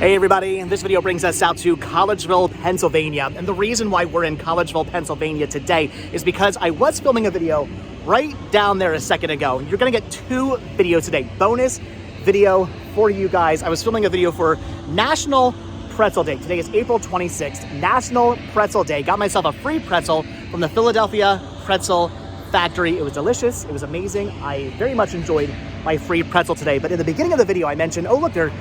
Hey everybody, this video brings us out to Collegeville, Pennsylvania. And the reason why we're in Collegeville, Pennsylvania today is because I was filming a video right down there a second ago. You're gonna get two videos today. Bonus video for you guys. I was filming a video for National Pretzel Day. Today is April 26th, National Pretzel Day. Got myself a free pretzel from the Philadelphia Pretzel Factory. It was delicious, it was amazing. I very much enjoyed my free pretzel today. But in the beginning of the video, I mentioned, oh look, they're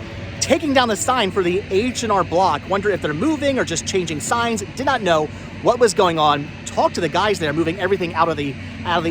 taking down the sign for the H&R Block. Wonder if they're moving or just changing signs. Did not know what was going on. Talked to the guys there, moving everything out of the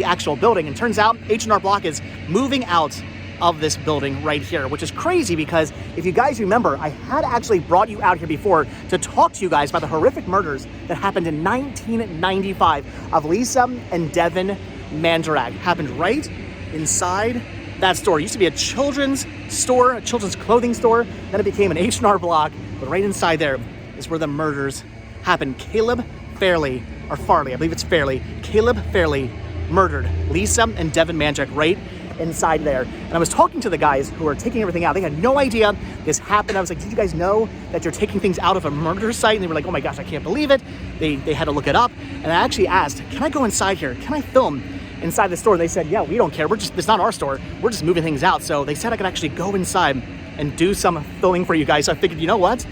actual building. And turns out H&R Block is moving out of this building right here, which is crazy because if you guys remember, I had actually brought you out here before to talk to you guys about the horrific murders that happened in 1995 of Lisa and Devon Manderach. Happened right inside that store. It used to be a children's store, a children's clothing store. Then it became an H&R Block, but right inside there is where the murders happened. Caleb Fairley, or Farley, I believe it's Fairley. Caleb Fairley murdered Lisa and Devon Manderach right inside there. And I was talking to the guys who were taking everything out. They had no idea this happened. I was like, did you guys know that you're taking things out of a murder site? And they were like, oh my gosh, I can't believe it. They had to look it up. And I actually asked, can I go inside here? Can I film inside the store? They said, yeah, we don't care. It's not our store. We're just moving things out. So they said I could actually go inside and do some filming for you guys. So I figured, you know what?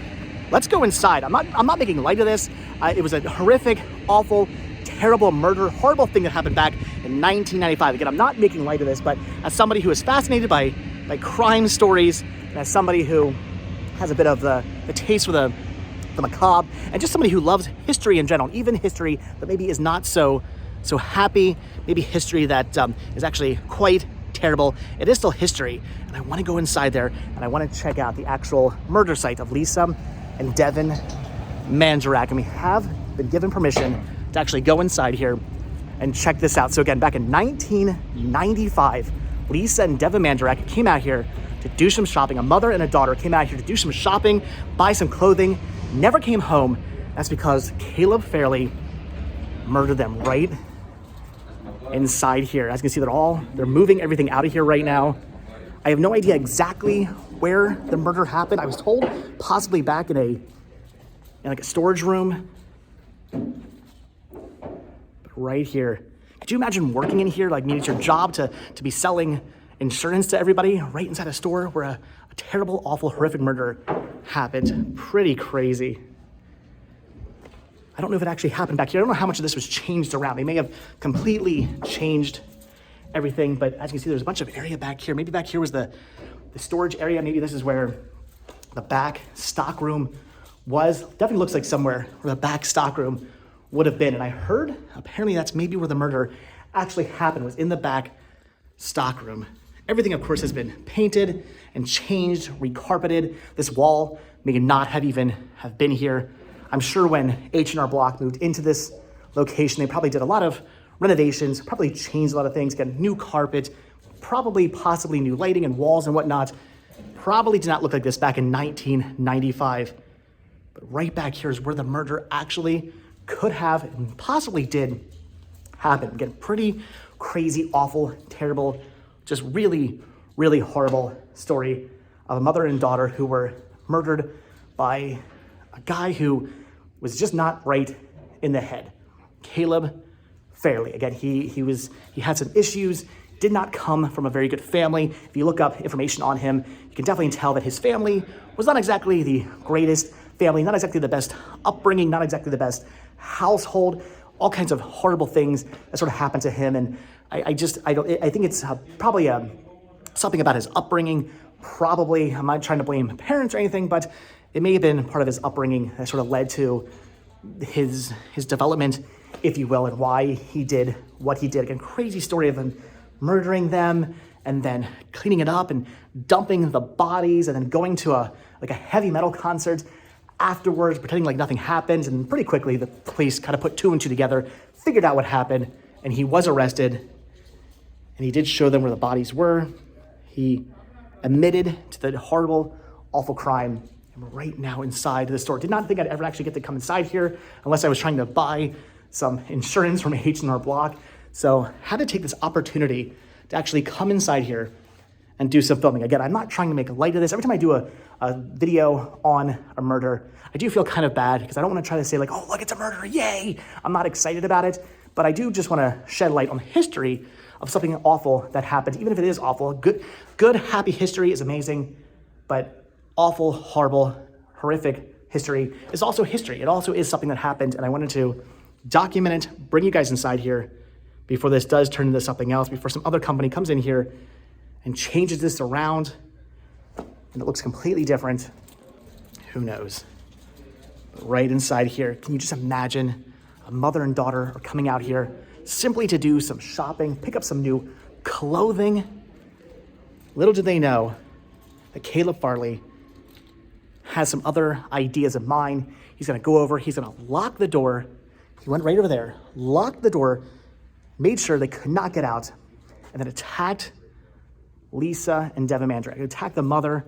Let's go inside. I'm not making light of this. It was a horrific, awful, terrible murder, horrible thing that happened back in 1995. Again, I'm not making light of this, but as somebody who is fascinated by crime stories, and as somebody who has a bit of the taste for the macabre, and just somebody who loves history in general, even history that maybe is not so happy, maybe history that is actually quite terrible. It is still history, and I want to go inside there, and I want to check out the actual murder site of Lisa and Devon Manderach, and we have been given permission to actually go inside here and check this out. So again, back in 1995, Lisa and Devon Manderach came out here to do some shopping. A mother and a daughter came out here to do some shopping, buy some clothing, never came home. That's because Caleb Fairley murdered them right inside here. As you can see, they're moving everything out of here right now. I have no idea exactly where the murder happened. I was told possibly back in like a storage room. But right here, could you imagine working in here? Like, it's your job to be selling insurance to everybody right inside a store where a terrible, awful, horrific murder happened. Pretty crazy. I don't know if it actually happened back here. I don't know how much of this was changed around. They may have completely changed everything, but as you can see, there's a bunch of area back here. Maybe back here was the storage area. Maybe this is where the back stock room was. Definitely looks like somewhere where the back stock room would have been. And I heard apparently that's maybe where the murder actually happened, was in the back stock room. Everything, of course, has been painted and changed, recarpeted. This wall may not have even have been here. I'm sure when H&R Block moved into this location, they probably did a lot of renovations, probably changed a lot of things, got new carpet, possibly new lighting and walls and whatnot. Probably did not look like this back in 1995. But right back here is where the murder actually could have and possibly did happen. Again, pretty crazy, awful, terrible, just really, really horrible story of a mother and daughter who were murdered by a guy who was just not right in the head. Caleb Fairley. Again, he had some issues, did not come from a very good family. If you look up information on him, you can definitely tell that his family was not exactly the greatest family, not exactly the best upbringing, not exactly the best household, all kinds of horrible things that sort of happened to him. And I think it's probably something about his upbringing. Probably, I'm not trying to blame parents or anything, but it may have been part of his upbringing that sort of led to his development, if you will, and why he did what he did. Again, crazy story of him murdering them and then cleaning it up and dumping the bodies and then going to a heavy metal concert afterwards, pretending like nothing happened. And pretty quickly, the police kind of put two and two together, figured out what happened, and he was arrested. And he did show them where the bodies were. He admitted to the horrible, awful crime. And we're right now inside the store. Did not think I'd ever actually get to come inside here unless I was trying to buy some insurance from H&R Block. So had to take this opportunity to actually come inside here and do some filming. Again, I'm not trying to make light of this. Every time I do a video on a murder, I do feel kind of bad because I don't want to try to say like, oh, look, it's a murder, yay. I'm not excited about it, but I do just want to shed light on the history of something awful that happened, even if it is awful. Good, happy history is amazing, but awful, horrible, horrific history is also history. It also is something that happened, and I wanted to document it, bring you guys inside here before this does turn into something else, before some other company comes in here and changes this around and it looks completely different. Who knows? But right inside here, can you just imagine a mother and daughter are coming out here simply to do some shopping, pick up some new clothing. Little did they know that Caleb Fairley has some other ideas in mind. He's gonna go over, he's gonna lock the door. He went right over there, locked the door, made sure they could not get out, and then attacked Lisa and Devon Manderach. He attacked the mother,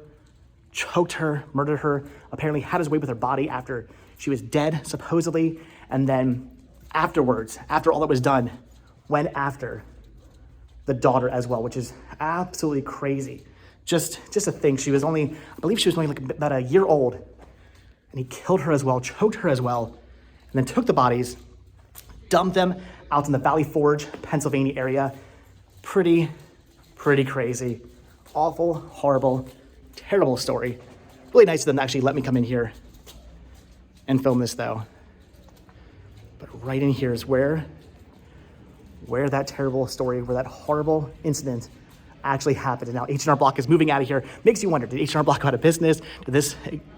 choked her, murdered her, apparently had his way with her body after she was dead, supposedly, and then afterwards, after all that was done, went after the daughter as well, which is absolutely crazy. Just to think, she was only, I believe she was only like about a year old, and he killed her as well, choked her as well, and then took the bodies, dumped them out in the Valley Forge, Pennsylvania area. Pretty crazy. Awful, horrible, terrible story. Really nice of them to actually let me come in here and film this though. But right in here is where that terrible story, where that horrible incident actually happened. And now H&R Block is moving out of here. Makes you wonder, did H&R Block go out of business? Did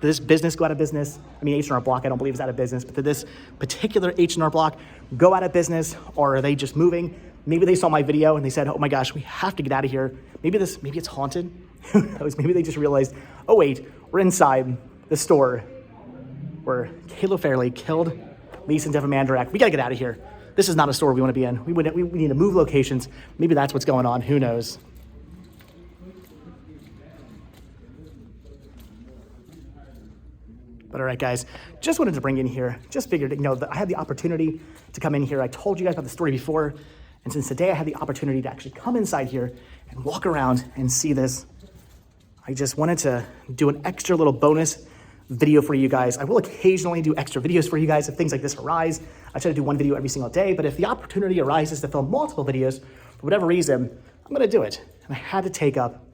this business go out of business? I mean, H&R Block, I don't believe is out of business, but did this particular H&R Block go out of business, or are they just moving? Maybe they saw my video and they said, oh my gosh, we have to get out of here. Maybe it's haunted. Who knows? Maybe they just realized, oh wait, we're inside the store where Caleb Fairley killed Lisa and Devon Manderach. We gotta get out of here. This is not a store we wanna be in. We need to move locations. Maybe that's what's going on, who knows? But all right, guys, just wanted to bring in here, just figured, that I had the opportunity to come in here. I told you guys about the story before, and since today I had the opportunity to actually come inside here and walk around and see this, I just wanted to do an extra little bonus video for you guys. I will occasionally do extra videos for you guys if things like this arise. I try to do one video every single day, but if the opportunity arises to film multiple videos, for whatever reason, I'm gonna do it. And I had to take up,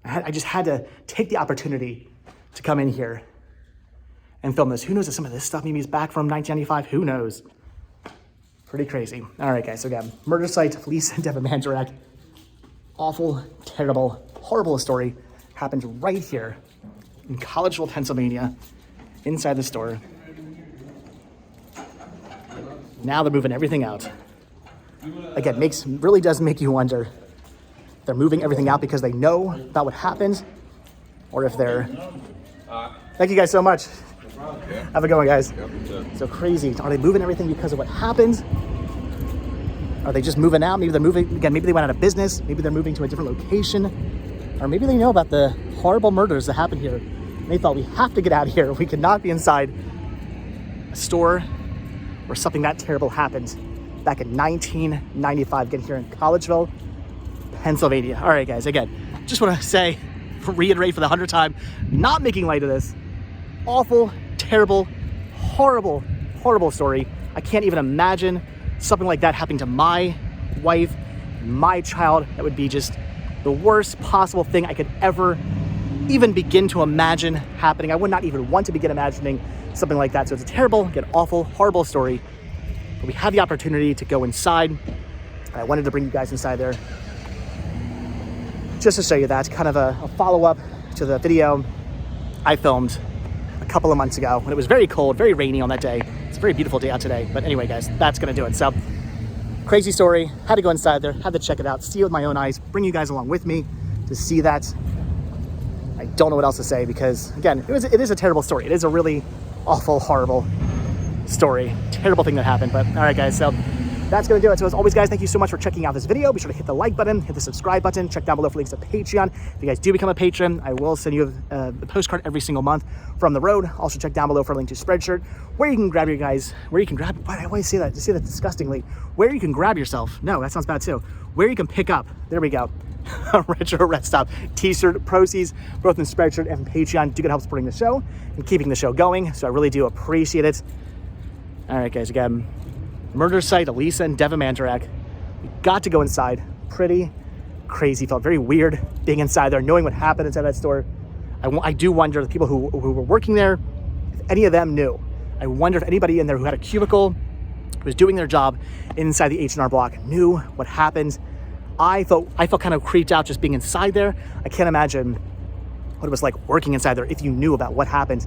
I just had to take the opportunity to come in here and film this. Who knows if some of this stuff maybe is back from 1995, who knows? Pretty crazy. All right, guys, so again, murder site of Lisa and Devon Manderach. Awful, terrible, horrible story happened right here in Collegeville, Pennsylvania, inside the store. Now they're moving everything out. Again, really does make you wonder. They're moving everything out because they know about what happened, or if they're... Thank you guys so much. Have a good one, guys. So crazy. Are they moving everything because of what happened? Are they just moving out? Maybe they're moving, again, maybe they went out of business. Maybe they're moving to a different location. Or maybe they know about the horrible murders that happened here. And they thought, we have to get out of here. We cannot be inside a store where something that terrible happened back in 1995, again here in Collegeville, Pennsylvania. All right, guys, again, just want to say, reiterate for the 100th time, not making light of this. Awful, terrible, horrible, horrible story. I can't even imagine something like that happening to my wife, my child. That would be just the worst possible thing I could ever even begin to imagine happening. I would not even want to begin imagining something like that. So it's a terrible, again, awful, horrible story. But we had the opportunity to go inside, and I wanted to bring you guys inside there just to show you that. Kind of a follow-up to the video I filmed a couple of months ago when it was very cold, very rainy on that day. It's a very beautiful day out today. But anyway, guys, that's gonna do it. So crazy story, had to go inside there, had to check it out, see it with my own eyes, bring you guys along with me to see that. I don't know what else to say because, again, it is a terrible story. It is a really awful, horrible story. Terrible thing that happened. But all right, guys, so that's going to do it. So as always, guys, thank you so much for checking out this video. Be sure to hit the like button, hit the subscribe button, check down below for links to Patreon. If you guys do become a patron, I will send you a postcard every single month from the road. Also check down below for a link to Spreadshirt, where you can grab what I always say that disgustingly, where you can grab yourself. No, that sounds bad too. Where you can pick up, there we go, a retro red stop t-shirt. Proceeds both in Spreadshirt and Patreon do get help supporting the show and keeping the show going, so I really do appreciate it. All right, guys, again, murder site, Lisa and Devon Manderach. We got to go inside. Pretty crazy. Felt very weird being inside there, knowing what happened inside that store. I do wonder, the people who were working there, if any of them knew. I wonder if anybody in there who had a cubicle, who was doing their job inside the H&R Block, knew what happened. I felt kind of creeped out just being inside there. I can't imagine what it was like working inside there if you knew about what happened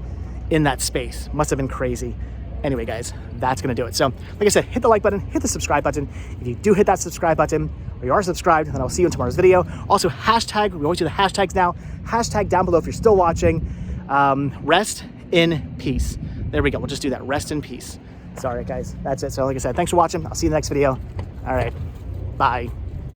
in that space. Must have been crazy. Anyway, guys, that's going to do it. So, like I said, hit the like button, hit the subscribe button. If you do hit that subscribe button, or you are subscribed, then I'll see you in tomorrow's video. Also, hashtag, we always do the hashtags now. Hashtag down below if you're still watching. Rest in peace. There we go. We'll just do that. Rest in peace. Sorry, guys. That's it. So, like I said, thanks for watching. I'll see you in the next video. All right. Bye.